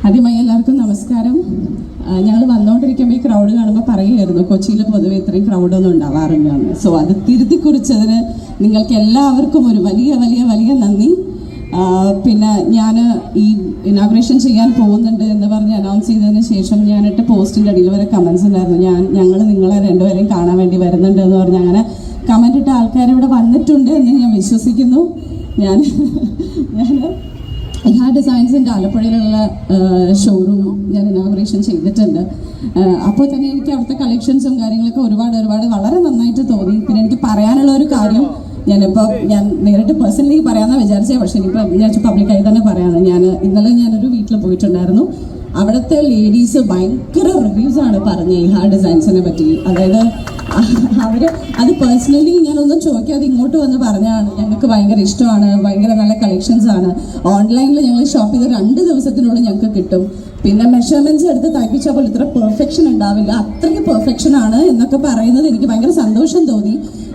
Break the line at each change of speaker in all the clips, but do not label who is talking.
ആദ്യമായി എല്ലാവർക്കും നമസ്കാരം. ഞങ്ങൾ വന്നുകൊണ്ടിരിക്കുമ്പോൾ ഈ ക്രൗഡ് കാണുമ്പോൾ പറയുമായിരുന്നു കൊച്ചിയിൽ പൊതുവെ ഇത്രയും ക്രൗഡൊന്നും ഉണ്ടാവാറില്ലാന്ന്. സോ അത് തിരുത്തി കുറിച്ചതിന് നിങ്ങൾക്ക് എല്ലാവർക്കും ഒരു വലിയ വലിയ വലിയ നന്ദി. പിന്നെ ഞാൻ ഈ ഇനാഗ്രേഷൻ ചെയ്യാൻ പോകുന്നുണ്ട് എന്ന് പറഞ്ഞ് അനൗൺസ് ചെയ്തതിന് ശേഷം ഞാനിട്ട പോസ്റ്റിൻ്റെ അടിയിൽ വരെ കമൻസ് ഉണ്ടായിരുന്നു. ഞങ്ങൾ നിങ്ങളെ രണ്ടുപേരെയും കാണാൻ വേണ്ടി വരുന്നുണ്ട് എന്ന് പറഞ്ഞ് അങ്ങനെ കമൻ്റ് ഇട്ട ആൾക്കാർ ഇവിടെ വന്നിട്ടുണ്ട് എന്ന് ഞാൻ വിശ്വസിക്കുന്നു. ഞാൻ ഇഹാ ഡിസൈൻസിൻ്റെ ആലപ്പുഴയിലുള്ള ഷോറൂം ഞാൻ ഇനാഗ്രേഷൻ ചെയ്തിട്ടുണ്ട്. അപ്പോൾ തന്നെ എനിക്ക് അവിടുത്തെ കളക്ഷൻസും കാര്യങ്ങളൊക്കെ ഒരുപാട് വളരെ നന്നായിട്ട് തോന്നി. പിന്നെ എനിക്ക് പറയാനുള്ള ഒരു കാര്യം ഞാൻ നേരിട്ട് പേഴ്സണലി പറയാമെന്നാണ് വിചാരിച്ചത്. പക്ഷേ ഇനിയിപ്പോൾ ഞാൻ പബ്ലിക്കായി തന്നെ പറയാമെന്ന്. ഇന്നലെ ഞാനൊരു വീട്ടിൽ പോയിട്ടുണ്ടായിരുന്നു. അവിടുത്തെ ലേഡീസ് ഭയങ്കര റിവ്യൂസാണ് പറഞ്ഞത് ഇഹാ ഡിസൈൻസിനെ പറ്റി. അതായത് അവർ അത് പേഴ്സണലി ഞാനൊന്നും ചോദിക്കാതെ ഇങ്ങോട്ട് വന്ന് പറഞ്ഞാണ് ഞങ്ങൾക്ക് ഭയങ്കര ഇഷ്ടമാണ്, ഭയങ്കര നല്ല കളക്ഷൻസ് ആണ്. ഓൺലൈനിൽ ഞങ്ങൾ ഷോപ്പ് ചെയ്ത് 2 ദിവസത്തിനുള്ളിൽ ഞങ്ങൾക്ക് കിട്ടും. പിന്നെ മെഷർമെൻറ്റ്സ് എടുത്ത് തയ്പ്പിച്ചാൽ പോലും ഇത്ര പെർഫെക്ഷൻ ഉണ്ടാവില്ല, അത്രയ്ക്ക് പെർഫെക്ഷൻ ആണ് എന്നൊക്കെ പറയുന്നത് എനിക്ക് ഭയങ്കര സന്തോഷം തോന്നി.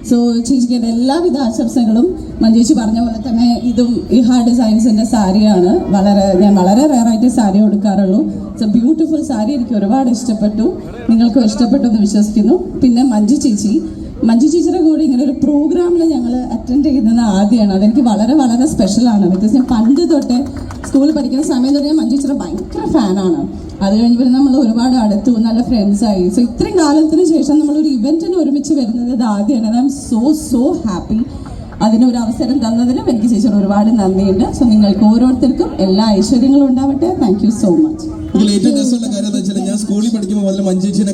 സോ ചേച്ചിക്ക് എല്ലാവിധ ആശംസകളും. മഞ്ജേച്ചി പറഞ്ഞ പോലെ തന്നെ ഇതും ഇഹാ ഡിസൈൻസിൻ്റെ സാരിയാണ്. ഞാൻ വളരെ റെയറായിട്ട് സാരി കൊടുക്കാറുള്ളൂ. It's a beautiful sari. എനിക്ക് ഒരുപാട് ഇഷ്ടപ്പെട്ടു, നിങ്ങൾക്കും ഇഷ്ടപ്പെട്ടു എന്ന് വിശ്വസിക്കുന്നു. പിന്നെ മഞ്ജു ചേച്ചിയുടെ കൂടെ ഇങ്ങനെ ഒരു പ്രോഗ്രാമിൽ ഞങ്ങൾ അറ്റൻഡ് ചെയ്യുന്നത് ആദ്യമാണ്. അതെനിക്ക് വളരെ സ്പെഷ്യലാണ്. ബിക്കോസ് ഞാൻ പണ്ട് തൊട്ടേ സ്കൂളിൽ പഠിക്കുന്ന സമയം തൊട്ട് ഞാൻ മഞ്ജു ചേച്ചിയുടെ ഭയങ്കര ഫാനാണ്. അത് കഴിഞ്ഞ് പിന്നെ നമ്മൾ ഒരുപാട് അടുത്തു, നല്ല ഫ്രണ്ട്സായി. സോ ഇത്രയും കാലത്തിന് ശേഷം നമ്മളൊരു ഇവൻറ്റിന് ഒരുമിച്ച് വരുന്നത് ഇത് ആദ്യമാണ്. I am so happy. അതിനൊരു അവസരം തന്നതിനും എനിക്ക് ചേച്ചിയോട് ഒരുപാട് നന്ദിയുണ്ട്. സോ നിങ്ങൾക്ക് ഓരോരുത്തർക്കും എല്ലാ ഐശ്വര്യങ്ങളും ഉണ്ടാവട്ടെ. Thank you so much.
ഇതിൽ ഏറ്റവും രസമുള്ള കാര്യം എന്താ വെച്ചാൽ ഞാൻ സ്കൂളിൽ പഠിക്കുമ്പോൾ മുതൽ മഞ്ജേച്ചിനെ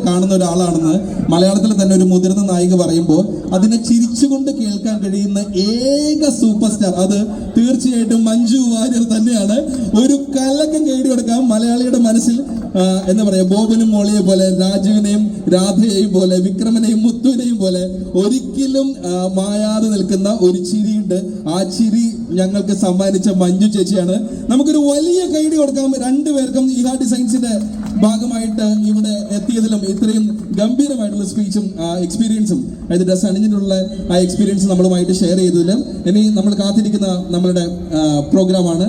കാണുന്ന ഒരാളാണെന്ന് മലയാളത്തിൽ തന്നെ ഒരു മുതിർന്ന നായിക പറയുമ്പോൾ അതിനെ ചിരിച്ചുകൊണ്ട് കേൾക്കാൻ കഴിയുന്ന ഏക സൂപ്പർ സ്റ്റാർ അത് തീർച്ചയായിട്ടും മഞ്ജു വാര്യർ തന്നെയാണ്. ഒരു കലക്കം കയറി കൊടുക്കാം മലയാളിയുടെ മനസ്സിൽ. എന്താ പറയാ, ബോബനും മോളിയെ പോലെ, രാജുവിനെയും രാധയെയും പോലെ, വിക്രമനെയും മുത്തുവിനെയും പോലെ ഒരിക്കലും മായാതെ നിൽക്കുന്ന ഒരു ചിരിയുണ്ട്. ആ ചിരി ഞങ്ങൾക്ക് സമ്മാനിച്ച മഞ്ജു ചേച്ചിയാണ്. നമുക്കൊരു വലിയ കൈഡി കൊടുക്കാം രണ്ടുപേർക്കും. ഇഹാ ഡിസൈൻസിന്റെ ഭാഗമായിട്ട് ഇവിടെ എത്തിയതിലും ഇത്രയും ഗംഭീരമായിട്ടുള്ള സ്പീച്ചും എക്സ്പീരിയൻസും, അതായത് ഡ്രസ് അണിഞ്ഞിട്ടുള്ള ആ എക്സ്പീരിയൻസ് നമ്മളുമായിട്ട് ഷെയർ ചെയ്തതിലും ഇനി നമ്മൾ കാത്തിരിക്കുന്ന നമ്മളുടെ പ്രോഗ്രാമാണ്.